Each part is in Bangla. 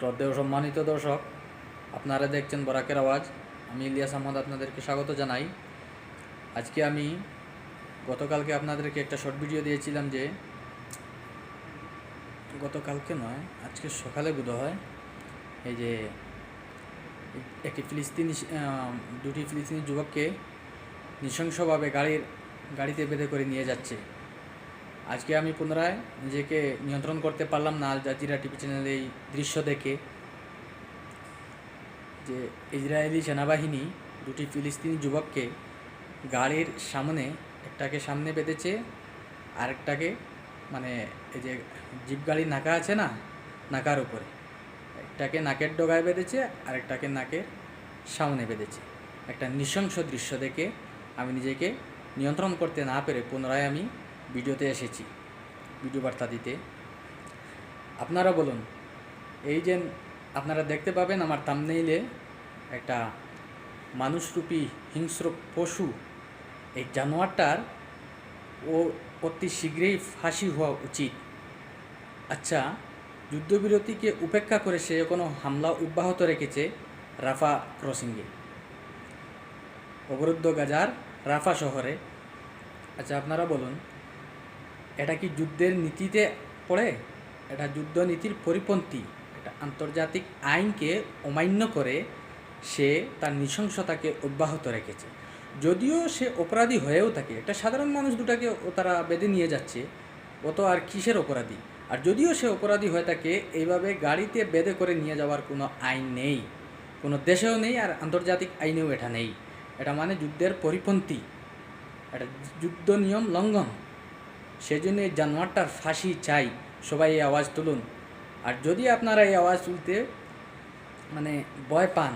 শ্রদ্ধেয় সম্মানিত দর্শক, আপনারা দেখছেন বরাকের আওয়াজ। আমি ইলিয়াস আহমদ আপনাদেরকে স্বাগত জানাই। আজকে আমি গতকালকে আপনাদেরকে একটা শর্ট ভিডিও দিয়েছিলাম যে গতকালকে নয়, আজকে সকালে বোধহয় এই যে একটি দুটি ফিলিস্তিনি যুবককে নৃশংসভাবে গাড়িতে বেঁধে করে নিয়ে যাচ্ছে। আজকে আমি পুনরায় নিজেকে নিয়ন্ত্রণ করতে পারলাম না আল জাজিরা টিভি চ্যানেলে এই দৃশ্য দেখে, যে ইসরায়েলি সেনাবাহিনী দুটি ফিলিস্তিনি যুবককে গাড়ির সামনে, একটাকে সামনে বেঁধেছে, আরেকটাকে মানে এই যে জিপ গাড়ির নাকা আছে না, নাকার উপরে একটাকে নাকের ডগায় বেঁধেছে, আরেকটাকে নাকের সামনে বেঁধেছে। একটা নৃশংস দৃশ্য দেখে আমি নিজেকে নিয়ন্ত্রণ করতে না পেরে পুনরায় আমি ভিডিওতে এসেছি, ভিডিও বার্তা দিতে। আপনারা বলুন, এই যে আপনারা দেখতে পাবেন আমার থাম্বনেইলে একটা মানুষরূপী হিংস্র পশু, এই জানোয়ারটার অতি শীঘ্রই ফাঁসি হওয়া উচিত। আচ্ছা, যুদ্ধবিরতিকে উপেক্ষা করে সে কোনো হামলা অব্যাহত রেখেছে রাফা ক্রসিংয়ে, অবরুদ্ধ গাজার রাফা শহরে। আচ্ছা, আপনারা বলুন, এটা কি যুদ্ধের নীতিতে পড়ে? এটা যুদ্ধনীতির পরিপন্থী। এটা আন্তর্জাতিক আইনকে অমান্য করে সে তার নৃশংসতাকে অব্যাহত রেখেছে। যদিও সে অপরাধী হয়েও থাকে, একটা সাধারণ মানুষ দুটাকে তারা বেঁধে নিয়ে যাচ্ছে, ও তো আর কিসের অপরাধী? আর যদিও সে অপরাধী হয়ে থাকে, এইভাবে গাড়িতে বেঁধে করে নিয়ে যাওয়ার কোনো আইন নেই, কোনো দেশেও নেই, আর আন্তর্জাতিক আইনেও এটা নেই। এটা মানে যুদ্ধের পরিপন্থী, এটা যুদ্ধ নিয়ম লঙ্ঘন। সেজন্য এই জানোয়ারটার ফাঁসি চাই। সবাই এই আওয়াজ তুলুন। আর যদি আপনারা এই আওয়াজ তুলতে মানে ভয় পান,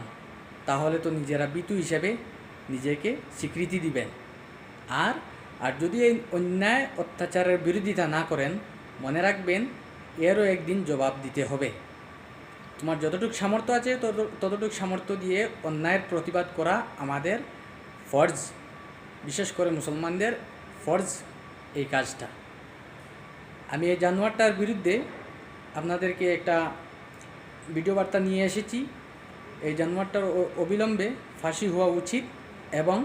তাহলে তো নিজেরা বিতু হিসেবে নিজেকে স্বীকৃতি দিবেন। আর যদি এই অন্যায় অত্যাচারের বিরোধিতা না করেন, মনে রাখবেন এরও একদিন জবাব দিতে হবে। তোমার যতটুকু সামর্থ্য আছে ততটুকু সামর্থ্য দিয়ে অন্যায়ের প্রতিবাদ করা আমাদের ফরজ, বিশেষ করে মুসলমানদের ফরজ এই কাজটা। আমি এই জানোয়ারটার বিরুদ্ধে আপনাদেরকে একটা ভিডিও বার্তা নিয়ে এসেছি। এই জানোয়ারটার অবিলম্বে ফাঁসি হওয়া উচিত, এবং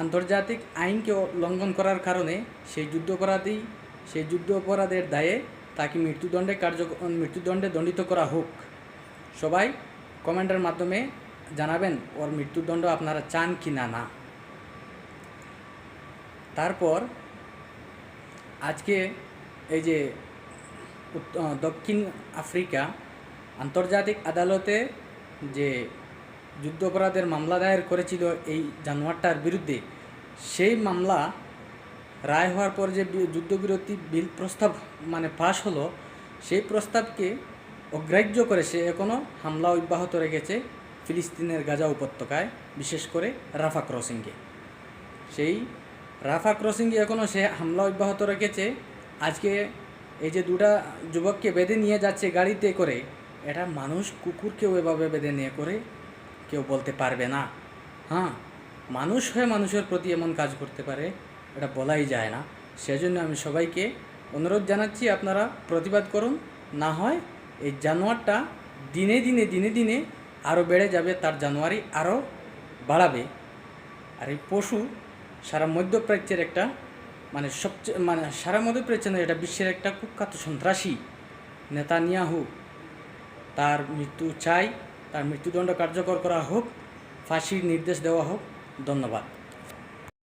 আন্তর্জাতিক আইনকে লঙ্ঘন করার কারণে সেই যুদ্ধ অপরাধের দায়ে তাকে মৃত্যুদণ্ডে দণ্ডিত করা হোক। সবাই কমেন্টের মাধ্যমে জানাবেন ওর মৃত্যুদণ্ড আপনারা চান কি না। তারপর আজকে এই যে দক্ষিণ আফ্রিকা আন্তর্জাতিক আদালতে যে যুদ্ধ অপরাধের মামলা দায়ের করেছিল এই জানোয়ারটার বিরুদ্ধে, সেই মামলা রায় হওয়ার পর যে যুদ্ধবিরতি বিল প্রস্তাব পাশ হলো, সেই প্রস্তাবকে অগ্রাহ্য করে সে এখনও হামলা অব্যাহত রেখেছে ফিলিস্তিনের গাজা উপত্যকায়, বিশেষ করে রাফা ক্রসিংয়ে। সেই রাফা ক্রসিংয়ে এখনও সে হামলা অব্যাহত রেখেছে। আজকে এই যে দুটা যুবককে বেঁধে নিয়ে যাচ্ছে গাড়িতে করে, এটা মানুষ কুকুরকেও এভাবে বেঁধে নিয়ে করে কেউ বলতে পারবে না। হ্যাঁ, মানুষ হয়ে মানুষের প্রতি এমন কাজ করতে পারে, এটা বলাই যায় না। সেজন্য আমি সবাইকে অনুরোধ জানাচ্ছি, আপনারা প্রতিবাদ করুন। না হয় এই জানোয়ারটা দিনে দিনে আরও বেড়ে যাবে, তার জানুয়ারি আরও বাড়াবে। আর এই পশু সারা মধ্যপ্রাচ্যের একটা সবচেয়ে সারা মধ্যপ্রাচ্য নয়, এটা বিশ্বের একটা কুখ্যাত সন্ত্রাসী নেতানিয়াহু। তার মৃত্যু চাই, তার মৃত্যুদণ্ড কার্যকর করা হোক, ফাঁসির নির্দেশ দেওয়া হোক। ধন্যবাদ।